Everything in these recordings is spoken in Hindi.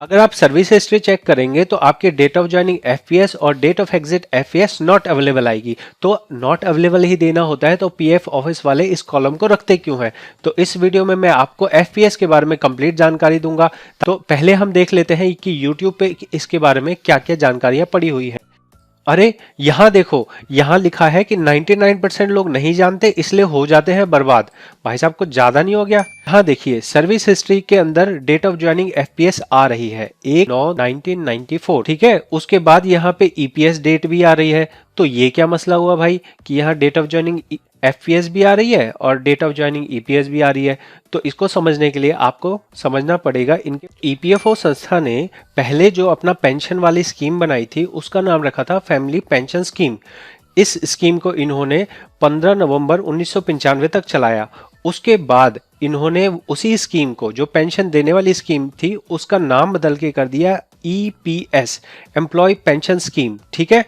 अगर आप सर्विस हिस्ट्री चेक करेंगे तो आपके डेट ऑफ ज्वाइनिंग एफपीएस और date of exit FPS not available आएगी। तो नॉट अवेलेबल ही देना होता है, तो पीएफ ऑफिस वाले इस कॉलम को रखते क्यों है? तो इस वीडियो में मैं आपको एफपीएस के बारे में कंप्लीट जानकारी दूंगा। तो पहले हम देख लेते हैं कि यूट्यूब पे इसके बारे में क्या क्या जानकारियां पड़ी हुई है। अरे यहां देखो, यहां लिखा है कि 99% लोग नहीं जानते इसलिए हो जाते हैं बर्बाद। भाई साहब कुछ ज्यादा नहीं हो गया? हाँ देखिए, सर्विस हिस्ट्री के अंदर डेट ऑफ ज्वाइनिंग एफपीएस आ रही है 1/9/1994, ठीक है। उसके बाद यहाँ पे ईपीएस डेट भी आ रही है। तो ये क्या मसला हुआ भाई कि यहाँ डेट ऑफ ज्वाइनिंग एफपीएस भी आ रही है और डेट ऑफ ज्वाइनिंग ईपीएस भी आ रही है। तो इसको समझने के लिए आपको समझना पड़ेगा, इनके ईपीएफओ संस्था ने पहले जो अपना पेंशन वाली स्कीम बनाई थी उसका नाम रखा था फैमिली पेंशन स्कीम। इस स्कीम को इन्होंने 15 नवंबर 1995 तक चलाया। उसके बाद इन्होंने उसी स्कीम को, जो पेंशन देने वाली स्कीम थी, उसका नाम बदल के कर दिया ईपीएस, एम्प्लॉय पेंशन स्कीम, ठीक है।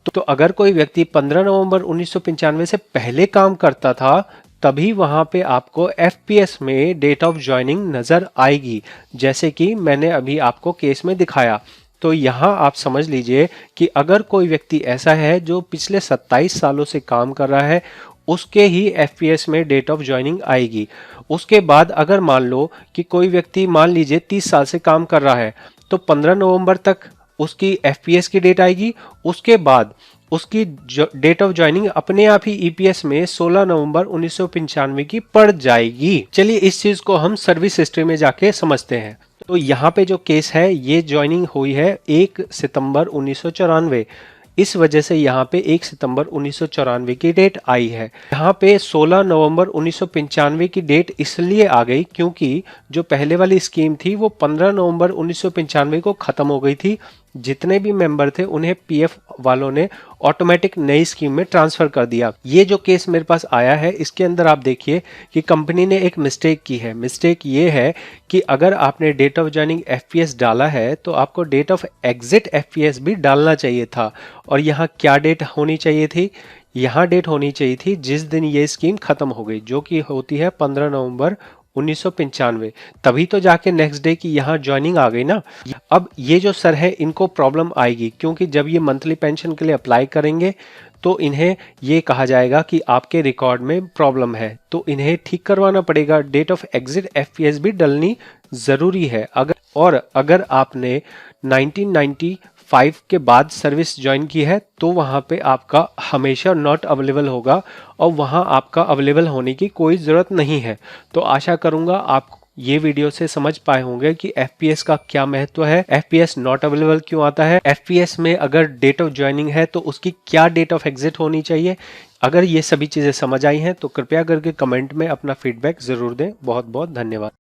तो अगर कोई व्यक्ति 15 नवंबर 1995 से पहले काम करता था तभी वहां पे आपको एफपीएस में डेट ऑफ ज्वाइनिंग नजर आएगी, जैसे कि मैंने अभी आपको केस में दिखाया। तो यहाँ आप समझ लीजिए कि अगर कोई व्यक्ति ऐसा है जो पिछले 27 सालों से काम कर रहा है, उसके ही एफपीएस में डेट ऑफ ज्वाइनिंग आएगी। उसके बाद अगर मान लो कि कोई व्यक्ति मान लीजिए 30 साल से काम कर रहा है, तो 15 नवंबर तक उसकी एफपीएस की डेट आएगी। उसके बाद उसकी डेट ऑफ ज्वाइनिंग अपने आप ही ईपीएस में 16 नवंबर 1995 की पड़ जाएगी। चलिए इस चीज को हम सर्विस हिस्ट्री में जाके समझते हैं। तो यहाँ पे जो केस है, ये ज्वाइनिंग हुई है 1 सितंबर 1994। इस वजह से यहाँ पे 1 सितंबर 1994 की डेट आई है। यहाँ पे 16 नवंबर 1995 की डेट इसलिए आ गई क्योंकि जो पहले वाली स्कीम थी वो 15 नवंबर 1995 को खत्म हो गई थी। जितने भी मेंबर थे उन्हें पीएफ वालों ने ऑटोमेटिक नई स्कीम में ट्रांसफर कर दिया। ये जो केस मेरे पास आया है, इसके अंदर आप देखिए कि कंपनी ने एक मिस्टेक की है। मिस्टेक ये है कि अगर आपने डेट ऑफ ज्वाइनिंग एफपीएस डाला है तो आपको डेट ऑफ एग्जिट एफपीएस भी डालना चाहिए था। और यहाँ क्या डेट होनी चाहिए थी? यहाँ डेट होनी चाहिए थी जिस दिन ये स्कीम खत्म हो गई, जो कि होती है 15 नवंबर 1995। तभी तो जाके नेक्स्ट डे की यहाँ ज्वाइनिंग आ गई ना। अब ये जो सर है इनको प्रॉब्लम आएगी क्योंकि जब ये मंथली पेंशन के लिए अप्लाई करेंगे तो इन्हें ये कहा जाएगा कि आपके रिकॉर्ड में प्रॉब्लम है, तो इन्हें ठीक करवाना पड़ेगा। डेट ऑफ एग्जिट एफपीएस भी डलनी जरूरी है। अगर आपने 1995 के बाद सर्विस ज्वाइन की है तो वहां पे आपका हमेशा नॉट अवेलेबल होगा और वहां आपका अवेलेबल होने की कोई ज़रूरत नहीं है। तो आशा करूंगा आप ये वीडियो से समझ पाए होंगे कि एफपीएस का क्या महत्व है, एफपीएस नॉट अवेलेबल क्यों आता है, एफपीएस में अगर डेट ऑफ ज्वाइनिंग है तो उसकी क्या डेट ऑफ एग्जिट होनी चाहिए। अगर ये सभी चीज़ें समझ आई हैं तो कृपया करके कमेंट में अपना फीडबैक ज़रूर दें। बहुत बहुत धन्यवाद।